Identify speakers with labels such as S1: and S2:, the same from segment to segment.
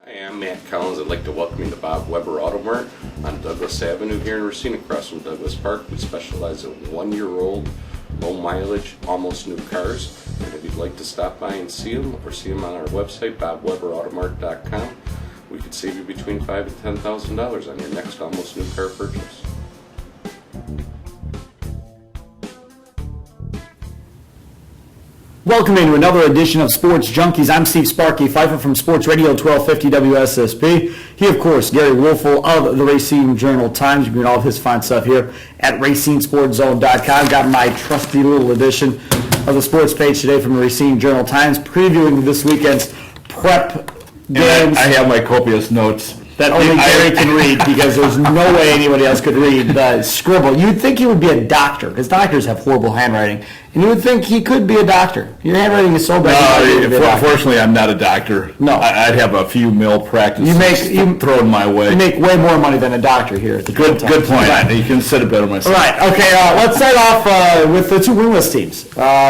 S1: Hi, I'm Matt Collins. I'd like to welcome you to Bob Weber Auto Mart on Douglas Avenue here in Racine, across from Douglas Park. We specialize in 1-year-old, low mileage, almost new cars. And if you'd like to stop by and see them, or see them on our website, bobweberautomart.com, we could save you between $5,000 and $10,000 on your next almost new car purchase.
S2: Welcome into another edition of Sports Junkies. I'm Steve Sparky, Fifer from Sports Radio 1250 WSSP. He, of course, Gery Woelfel of the Racine Journal-Times. You can read all of his fine stuff here at RacineSportsZone.com. Got my trusty little edition of the sports page today from the Racine Journal-Times, previewing this weekend's prep games.
S3: I have my copious notes
S2: that only Gery can read, because there's no way anybody else could read the scribble. You'd think he would be a doctor, because doctors have horrible handwriting, and you would think he could be a doctor. Your handwriting is so bad.
S3: No, unfortunately, I'm not a doctor.
S2: No.
S3: I'd have a few malpractices thrown my way.
S2: You make way more money than a doctor here at the
S3: Good point. Right. You can sit it better myself.
S2: All right, okay, let's start off with the two winless teams.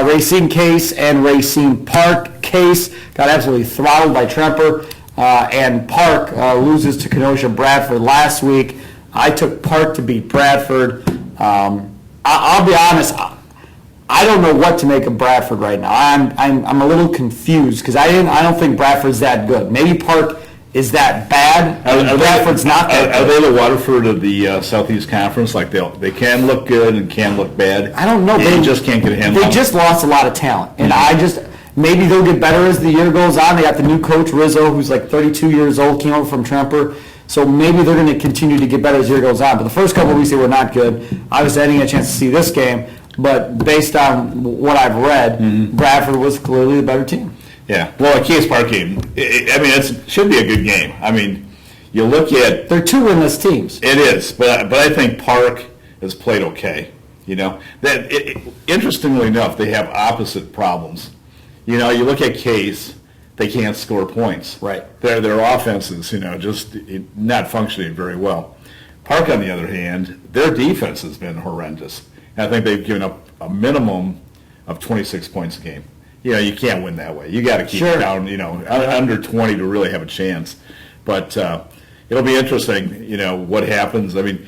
S2: Racine Case and Racine Park. Case got absolutely throttled by Tremper. And Park loses to Kenosha Bradford last week. I took Park to beat Bradford. I'll be honest, I don't know what to make of Bradford right now. I'm a little confused, because I don't think Bradford's that good. Maybe Park is that bad. Bradford's not that good.
S3: Are they the Waterford of the Southeast Conference? Like they can look good and can look bad.
S2: I don't know.
S3: They just can't get a handle.
S2: They just lost a lot of talent, and maybe they'll get better as the year goes on. They got the new coach, Rizzo, who's like 32 years old, came over from Tremper. So maybe they're going to continue to get better as the year goes on. But the first couple of weeks, they were not good. Obviously, I didn't get a chance to see this game. But based on what I've read, Bradford was clearly the better team.
S3: Yeah. Well, a Case Park game, it should be a good game. I mean, you look at...
S2: They're two winless teams.
S3: It is. But I think Park has played okay. You know, interestingly enough, they have opposite problems. You know, you look at Case, they can't score points.
S2: Right.
S3: Their offenses, just not functioning very well. Park, on the other hand, their defense has been horrendous. And I think they've given up a minimum of 26 points a game. You can't win that way. You got to keep it down, under 20 to really have a chance. But it'll be interesting, what happens. I mean,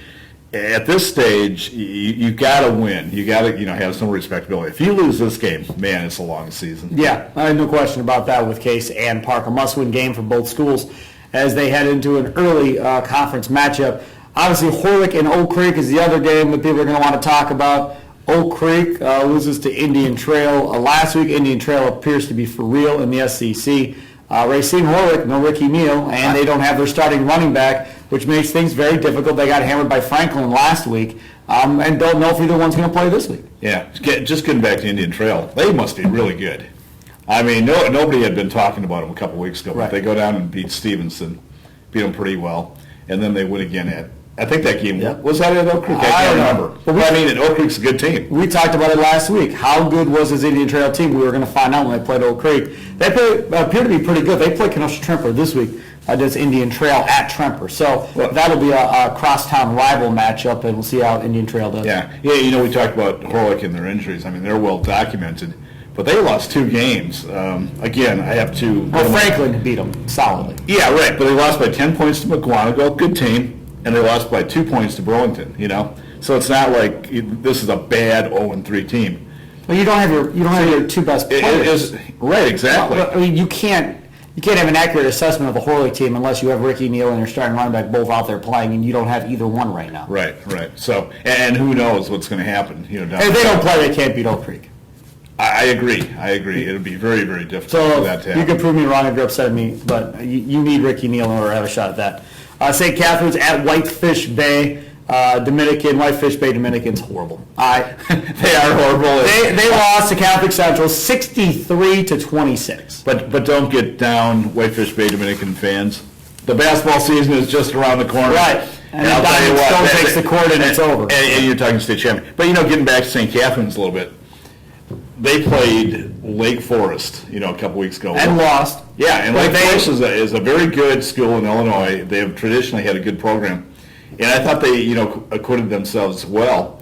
S3: at this stage, you got to win. You got to, have some respectability. If you lose this game, man, it's a long season.
S2: Yeah, I have no question about that with Case and Park. A must-win game for both schools as they head into an early conference matchup. Obviously, Horlick and Oak Creek is the other game that people are going to want to talk about. Oak Creek loses to Indian Trail last week. Indian Trail appears to be for real in the SEC. Racine Horlick, no Ricky Neal, and they don't have their starting running back, which makes things very difficult. They got hammered by Franklin last week, and don't know if either one's going to play this week.
S3: Yeah, just getting back to Indian Trail, they must be really good. I mean, nobody had been talking about them a couple weeks ago, but they go down and beat Stevenson, beat them pretty well, and then they win again I think that game, was that at Oak Creek? I can't remember. But Oak Creek's a good team.
S2: We talked about it last week. How good was this Indian Trail team? We were going to find out when they played Oak Creek. They appear to be pretty good. They play Kenosha Tremper this week against Indian Trail at Tremper. So that'll be a crosstown rival matchup, and we'll see how Indian Trail does.
S3: Yeah, we talked about Horlick and their injuries. I mean, they're well documented. But they lost 2 games. Again, I have to...
S2: Well, Franklin beat them solidly.
S3: Yeah, right. But they lost by 10 points to McGuanago. Good team. And they lost by 2 points to Burlington, So it's not like this is a bad 0-3 team.
S2: Well, you don't have your two best players.
S3: Right, exactly.
S2: Well, you can't have an accurate assessment of the Horlick team unless you have Ricky Neal and your starting running back both out there playing, and you don't have either one right now.
S3: Right. So, and who knows what's going to happen?
S2: If they don't play, they can't beat Oak Creek.
S3: I agree. It'll be very, very difficult for that to happen.
S2: You can prove me wrong if you're upset at me, but you need Ricky Neal in order to have a shot at that. St. Catherine's at Whitefish Bay, Whitefish Bay Dominican's horrible.
S3: They are horrible.
S2: They lost to Catholic Central 63-26.
S3: But don't get down, Whitefish Bay Dominican fans. The basketball season is just around the corner.
S2: Right. And I'll tell you what, Stone takes the court and it's over.
S3: And you're talking state champion. But getting back to St. Catherine's a little bit. They played Lake Forest, a couple weeks ago.
S2: And lost.
S3: Yeah, and Lake Forest is a very good school in Illinois. They have traditionally had a good program. And I thought they, acquitted themselves well.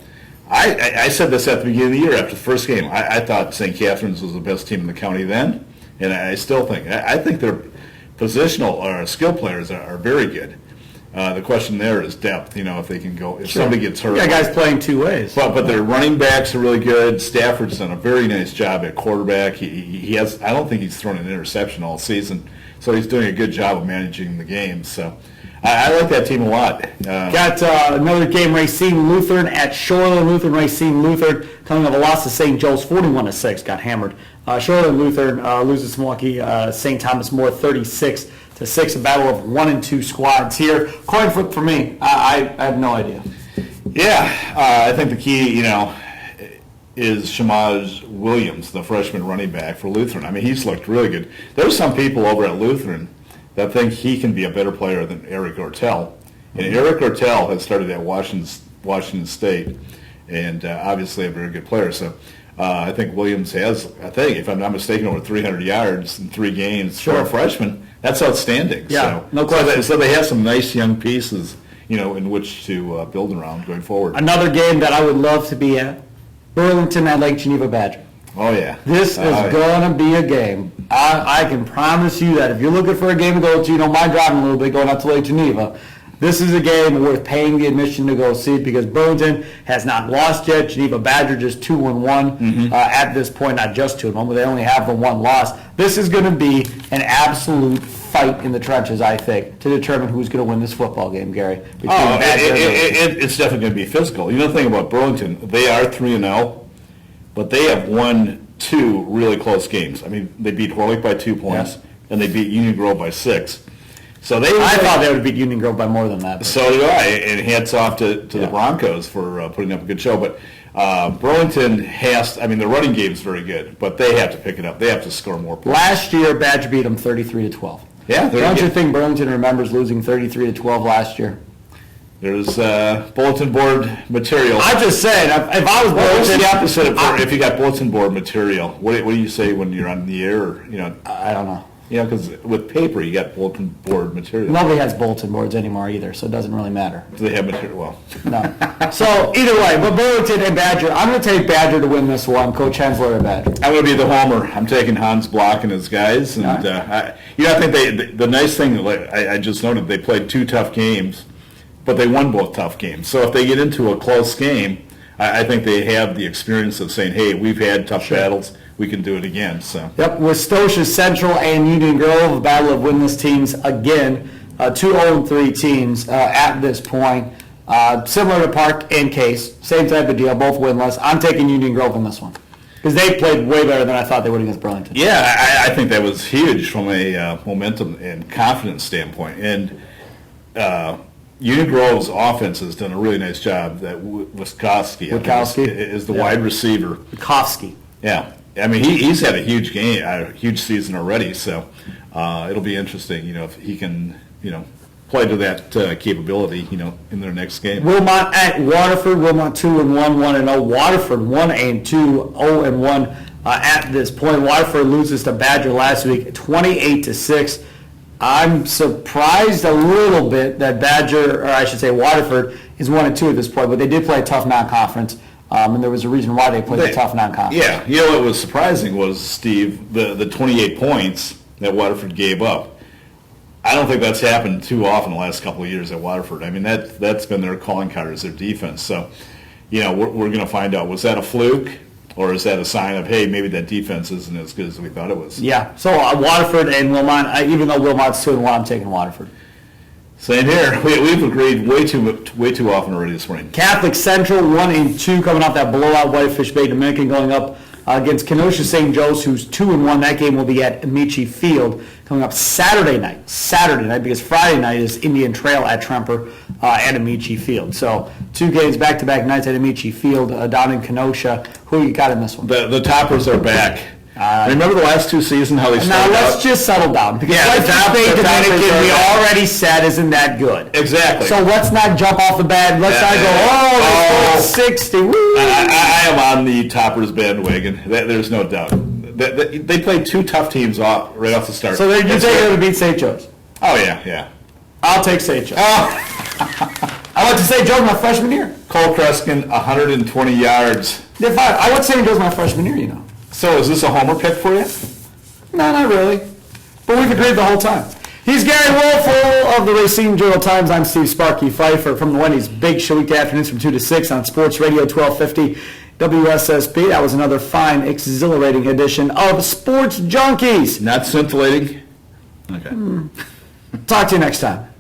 S3: I said this at the beginning of the year after the first game. I thought St. Catherine's was the best team in the county then, and I still think. I think they're positional or skill players are very good. The question there is depth. If they can go, if somebody gets hurt.
S2: Yeah, guys playing two ways.
S3: But their running backs are really good. Stafford's done a very nice job at quarterback. He has. I don't think he's thrown an interception all season, so he's doing a good job of managing the game. So I like that team a lot.
S2: Got another game, Racine Lutheran at Shoreland Lutheran. Racine Lutheran coming off a loss to St. Joe's, 41-6, got hammered. Shoreland Lutheran loses to Milwaukee St. Thomas More, 36-6. A battle of 1 and 2 squads here. Coin flip for me. I have no idea.
S3: Yeah, I think the key, is Shamaj Williams, the freshman running back for Lutheran. I mean, he's looked really good. There's some people over at Lutheran that think he can be a better player than Eric Ortel. And Eric Ortel has started at Washington State, and obviously a very good player. So I think Williams has, if I'm not mistaken, over 300 yards in 3 games for a freshman. That's outstanding.
S2: Yeah,
S3: so,
S2: no question.
S3: So they have some nice young pieces, in which to build around going forward.
S2: Another game that I would love to be at, Burlington at Lake Geneva Badger.
S3: Oh, yeah.
S2: This is going to be a game. I can promise you that if you're looking for a game to go to, you don't mind driving a little bit going out to Lake Geneva, this is a game worth paying the admission to go see because Burlington has not lost yet. Geneva Badger just 2-1 at this point, not just 2-1, but they only have the 1 loss. This is going to be an absolute fight in the trenches, I think, to determine who's going to win this football game, Gary.
S3: It's definitely going to be physical. The thing about Burlington, they are 3-0, but they have won 2 really close games. I mean, they beat Horlick by 2 points, and they beat Union Grove by 6. So I
S2: thought they would beat Union Grove by more than that.
S3: So do I, and hats off to the Broncos for putting up a good show. But Burlington the running game is very good, but they have to pick it up. They have to score more points.
S2: Last year, Badger beat them 33-12.
S3: Yeah,
S2: don't you think Burlington remembers losing 33-12 last year?
S3: There's bulletin board material.
S2: I'm just saying, if I was
S3: Burlington, the opposite. If you got bulletin board material, what do you say when you're on the air? Or,
S2: I don't know.
S3: Because with paper, you got bulletin board material.
S2: Nobody has bulletin boards anymore either, so it doesn't really matter.
S3: Do they have material? Well,
S2: no. So either way, but Burlington and Badger, I'm going to take Badger to win this one. Coach Hensler and Badger.
S3: I'm going to be the homer. I'm taking Hans Block and his guys, and I think the nice thing I just noted, they played 2 tough games, but they won both tough games. So if they get into a close game, I think they have the experience of saying, "Hey, we've had tough battles. We can do it again." So.
S2: Yep, with Stosha Central and Union Grove, a battle of winless teams again. 2 0-3 teams at this point. Similar to Park and Case, same type of deal, both winless. I'm taking Union Grove in this one because they played way better than I thought they would against Burlington.
S3: Yeah, I think that was huge from a momentum and confidence standpoint. And Union Grove's offense has done a really nice job. That Witkowski is the wide receiver.
S2: Witkowski.
S3: Yeah. I mean, he's had a huge game, a huge season already, so it'll be interesting, if he can, play to that capability, in their next game.
S2: Wilmot at Waterford. Wilmot 2-1, 1-0. Waterford 1-2, 0-1 at this point. Waterford loses to Badger last week, 28-6. I'm surprised a little bit that Waterford is 1-2 at this point, but they did play a tough non-conference. And there was a reason why they played a tough non-conference.
S3: Yeah, what was surprising was, Steve, the 28 points that Waterford gave up. I don't think that's happened too often the last couple of years at Waterford. I mean, that's been their calling card, is their defense. So, we're going to find out, was that a fluke, or is that a sign of, hey, maybe that defense isn't as good as we thought it was?
S2: Yeah, so Waterford and Wilmot, even though Wilmot's 2-1, I'm taking Waterford.
S3: Same here. We've agreed way too often already this morning.
S2: Catholic Central 1-2, coming off that blowout Whitefish Bay Dominican, going up against Kenosha St. Joe's, who's 2-1. That game will be at Amici Field, coming up Saturday night, because Friday night is Indian Trail at Tremper at Amici Field. So 2 games back-to-back nights at Amici Field down in Kenosha. Who you got in this one?
S3: The Toppers are back. Remember the last 2 seasons, how they started
S2: Now let's just settle down, because Whitefish Bay Dominican, we already said, isn't that good.
S3: Exactly.
S2: So let's not jump off the bat. Let's not go, they scored 60. Woo.
S3: I am on the Toppers bandwagon. There's no doubt. They played 2 tough teams right off the start.
S2: So you take them to beat St. Joe's?
S3: Oh, yeah.
S2: I'll take St. Joe's. I went to St. Joe's my freshman year.
S3: Cole Kreskin, 120 yards.
S2: They're fine. I went to St. Joe's my freshman year,
S3: So is this a homer pick for you?
S2: No, not really. But we've agreed the whole time. He's Gery Woelfel of the Racine Journal-Times. I'm Steve Sparky Fifer from the Wendy's Big Show weekday afternoons from 2 to 6 on Sports Radio 1250 WSSP. That was another fine, exhilarating edition of Sports Junkies.
S3: Not scintillating? Okay.
S2: Talk to you next time.